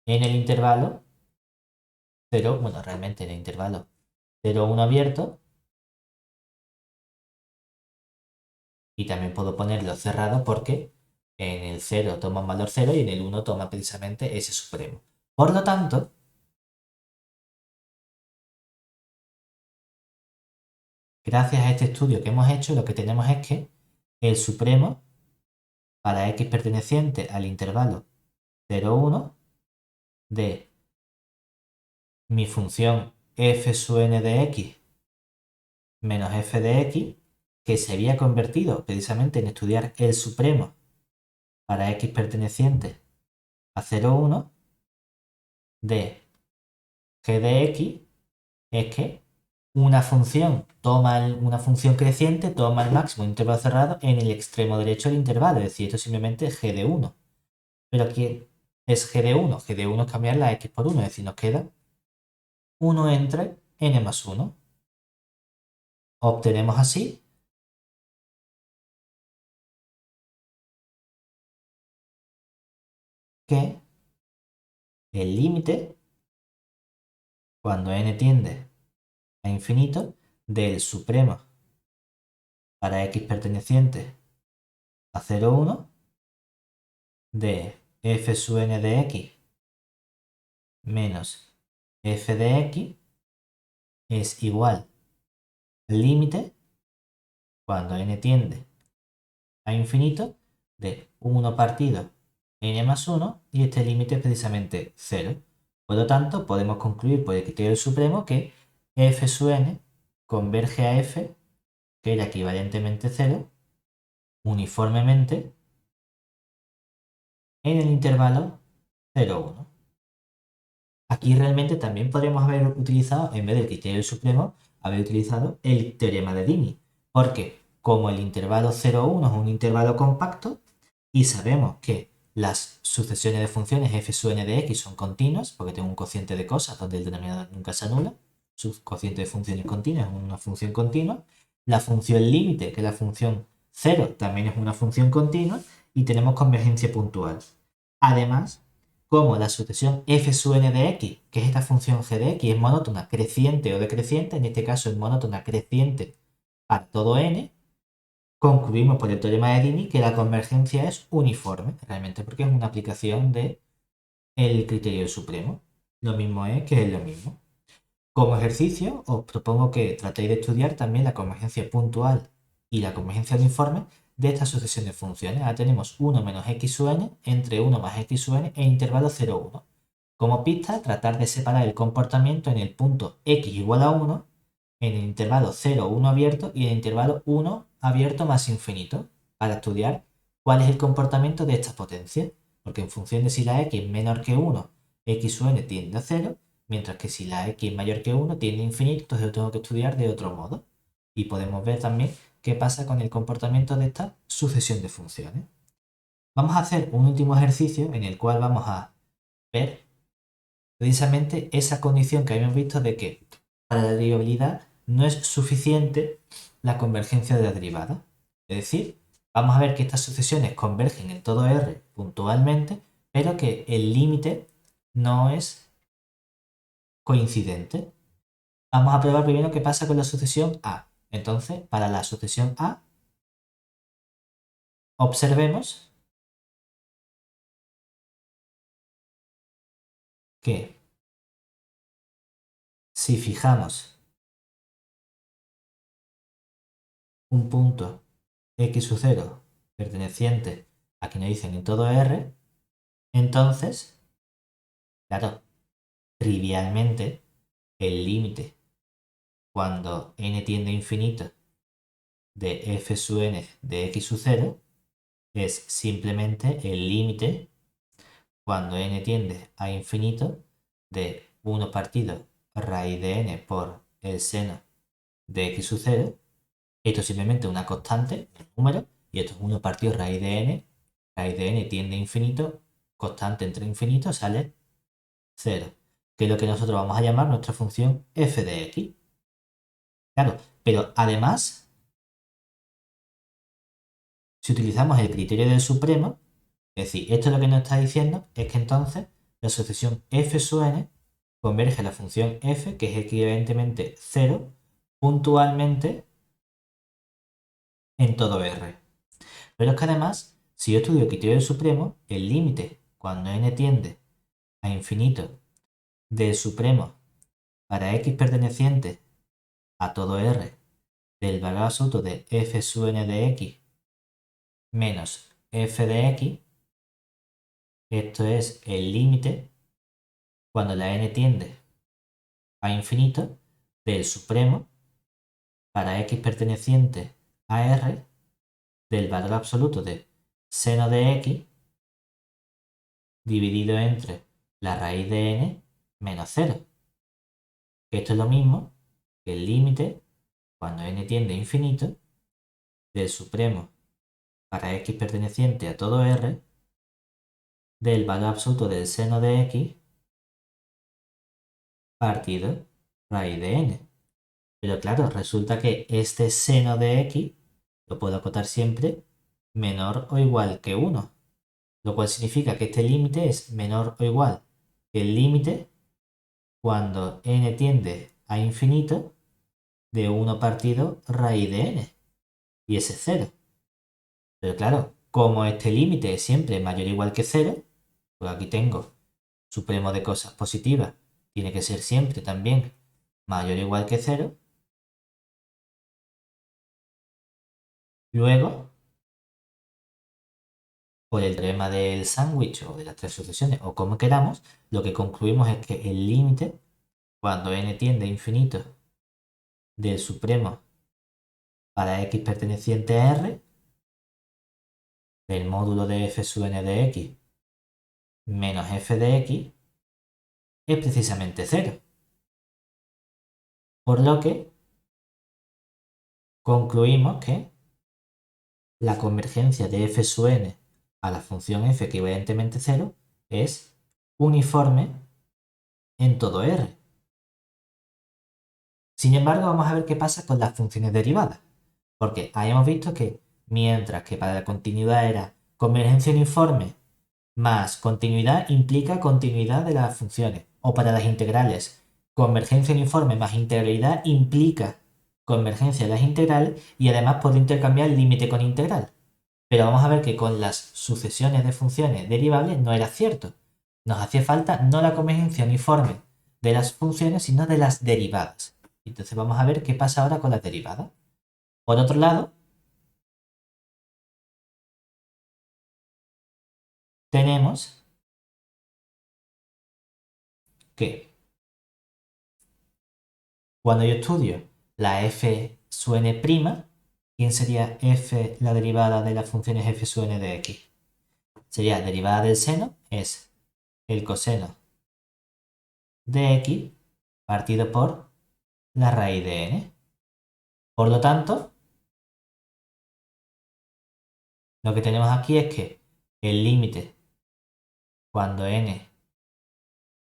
[SPEAKER 1] en el intervalo 0, bueno, realmente en el intervalo 0, 1 abierto, y también puedo ponerlo cerrado porque en el 0 toma un valor 0 y en el 1 toma precisamente ese supremo. Por lo tanto, gracias a este estudio que hemos hecho, lo que tenemos es que el supremo para x perteneciente al intervalo 0, 1 de mi función f sub n de x menos f de x, que se había convertido precisamente en estudiar el supremo para x perteneciente a 0, 1 de g de x, es que una función una función creciente toma el máximo de un intervalo cerrado en el extremo derecho del intervalo, es decir, esto es simplemente g de 1. Pero aquí es g de 1, g de 1 es cambiar la x por 1, es decir, nos queda 1 entre n más 1. Obtenemos así que el límite, cuando n tiende a infinito, del supremo para x perteneciente a 0, 1 de f sub n de x menos f de x es igual al límite, cuando n tiende a infinito, de 1 partido n más 1, y este límite es precisamente 0. Por lo tanto, podemos concluir por el criterio del supremo que f sub n converge a f, que era equivalentemente 0, uniformemente en el intervalo 0, 1. Aquí realmente también podríamos haber utilizado, en vez del criterio del supremo, haber utilizado el teorema de Dini, porque como el intervalo 0, 1 es un intervalo compacto y sabemos que las sucesiones de funciones f sub n de x son continuas, porque tengo un cociente de cosas donde el denominador nunca se anula, su cociente de funciones continuas es una función continua, la función límite, que es la función 0, también es una función continua, y tenemos convergencia puntual. Además, como la sucesión f sub n de x, que es esta función g de x, es monótona creciente o decreciente, en este caso es monótona creciente para todo n, concluimos por el teorema de Dini que la convergencia es uniforme, realmente porque es una aplicación del criterio del supremo. Lo mismo es que es lo mismo. Como ejercicio, os propongo que tratéis de estudiar también la convergencia puntual y la convergencia uniforme de esta sucesión de funciones. Ahora tenemos 1 menos x sub n entre 1 más x sub n e intervalo 0, 1. Como pista, tratar de separar el comportamiento en el punto x igual a 1, en el intervalo 0, 1 abierto y en el intervalo 1 abierto más infinito, para estudiar cuál es el comportamiento de esta potencia. Porque en función de si la x es menor que 1, x sub n tiende a 0, mientras que si la x es mayor que 1 tiende a infinito, entonces lo tengo que estudiar de otro modo. Y podemos ver también qué pasa con el comportamiento de esta sucesión de funciones. Vamos a hacer un último ejercicio en el cual vamos a ver precisamente esa condición que habíamos visto de que para la derivabilidad no es suficiente la convergencia de la derivada. Es decir, vamos a ver que estas sucesiones convergen en todo R puntualmente, pero que el límite no es coincidente. Vamos a probar primero qué pasa con la sucesión A. Entonces, para la sucesión A, observemos que si fijamos un punto x sub 0 perteneciente a que nos dicen en todo R, entonces, claro, trivialmente, el límite cuando n tiende a infinito de f sub n de x sub 0 es simplemente el límite cuando n tiende a infinito de 1 partido raíz de n por el seno de x sub 0. Esto es simplemente una constante, un número, y esto es 1 partido raíz de n. Raíz de n tiende a infinito, constante entre infinito sale 0, que es lo que nosotros vamos a llamar nuestra función f de x. Claro, pero además, si utilizamos el criterio del supremo, es decir, esto lo que nos está diciendo es que entonces la sucesión f sub n converge a la función f, que es equivalentemente 0, puntualmente en todo R. Pero es que además, si yo estudio el criterio del supremo, el límite cuando n tiende a infinito del supremo para x perteneciente a todo R del valor absoluto de f sub n de x menos f de x. Esto es el límite cuando la n tiende a infinito del supremo para x perteneciente a R del valor absoluto de seno de x dividido entre la raíz de n menos 0. Esto es lo mismo que el límite cuando n tiende a infinito del supremo para x perteneciente a todo R del valor absoluto del seno de x partido raíz de n. Pero claro, resulta que este seno de x lo puedo acotar siempre menor o igual que 1, lo cual significa que este límite es menor o igual que el límite cuando n tiende a infinito de 1 partido raíz de n, y ese es 0. Pero claro, como este límite es siempre mayor o igual que 0, pues aquí tengo supremo de cosas positivas, tiene que ser siempre también mayor o igual que 0. Luego, por el teorema del sándwich o de las tres sucesiones, o como queramos, lo que concluimos es que el límite, cuando n tiende a infinito del supremo para x perteneciente a R, del módulo de f sub n de x menos f de x, es precisamente 0. Por lo que concluimos que la convergencia de f sub n a la función f equivalentemente 0 es uniforme en todo R. Sin embargo, vamos a ver qué pasa con las funciones derivadas. Porque habíamos visto que mientras que para la continuidad era convergencia uniforme más continuidad implica continuidad de las funciones. O para las integrales, convergencia uniforme más integralidad implica convergencia de las integrales y además puedo intercambiar límite con integral. Pero vamos a ver que con las sucesiones de funciones derivables no era cierto. Nos hacía falta no la convergencia uniforme de las funciones, sino de las derivadas. Entonces vamos a ver qué pasa ahora con las derivadas. Por otro lado, tenemos que cuando yo estudio la f sub n', ¿quién sería f, la derivada de las funciones f sub n de x? Sería derivada del seno, es el coseno de x partido por la raíz de n. Por lo tanto, lo que tenemos aquí es que el límite cuando n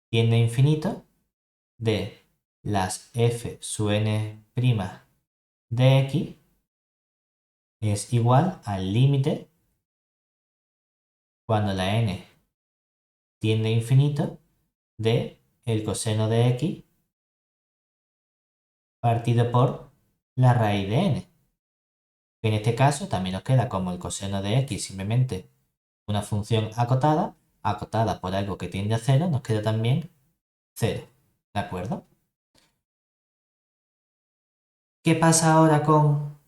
[SPEAKER 1] tiende a infinito de las f sub n' de x es igual al límite cuando la n tiende a infinito de el coseno de x partido por la raíz de n. En este caso también nos queda como el coseno de x simplemente una función acotada, acotada por algo que tiende a 0, nos queda también 0. ¿De acuerdo? ¿Qué pasa ahora con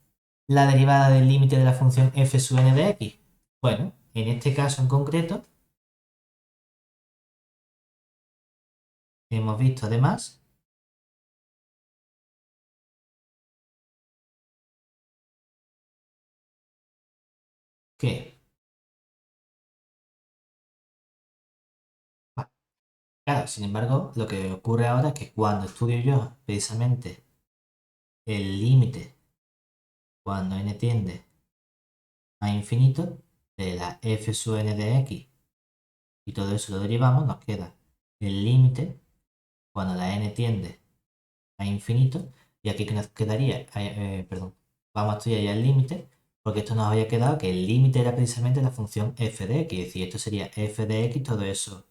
[SPEAKER 1] la derivada del límite de la función f sub n de x? Bueno, en este caso en concreto, hemos visto además que, bueno, claro, sin embargo, lo que ocurre ahora es que cuando estudio yo precisamente el límite cuando n tiende a infinito de la f sub n de x y todo eso lo derivamos, nos queda el límite cuando la n tiende a infinito, y aquí que nos quedaría, perdón, vamos a estudiar ya el límite, porque esto nos había quedado que el límite era precisamente la función f de x, es decir, esto sería f de x, todo eso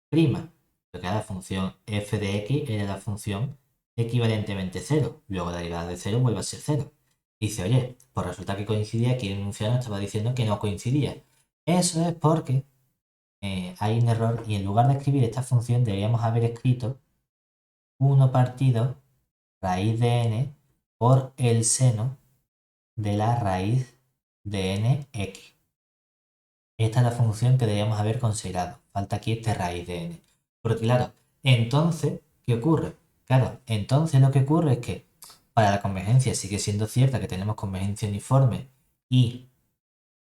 [SPEAKER 1] prima, porque la función f de x era la función equivalentemente 0, luego la derivada de 0 vuelve a ser 0. Dice, oye, pues resulta que coincidía, aquí el enunciado nos estaba diciendo que no coincidía. Eso es porque hay un error y en lugar de escribir esta función deberíamos haber escrito 1 partido raíz de n por el seno de la raíz de nx. Esta es la función que deberíamos haber considerado. Falta aquí este raíz de n. Porque claro, entonces, ¿qué ocurre? Claro, entonces lo que ocurre es que para la convergencia sigue siendo cierta que tenemos convergencia uniforme y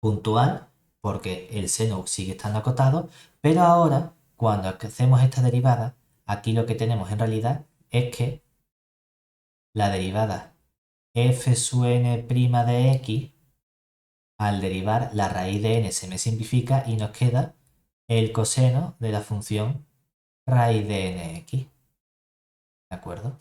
[SPEAKER 1] puntual, porque el seno sigue estando acotado, pero ahora, cuando hacemos esta derivada, aquí lo que tenemos en realidad es que la derivada f sub n' de x, al derivar la raíz de n se me simplifica y nos queda el coseno de la función raíz de nx. ¿De acuerdo?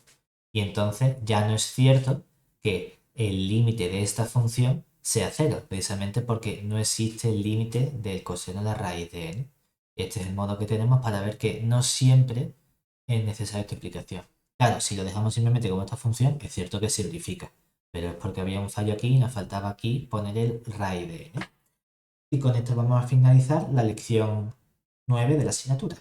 [SPEAKER 1] Y entonces ya no es cierto que el límite de esta función sea 0, precisamente porque no existe el límite del coseno de la raíz de n. Este es el modo que tenemos para ver que no siempre es necesaria esta explicación. Claro, si lo dejamos simplemente como esta función, es cierto que se verifica, pero es porque había un fallo aquí y nos faltaba aquí poner el raíz de n. Y con esto vamos a finalizar la lección 9 de la asignatura.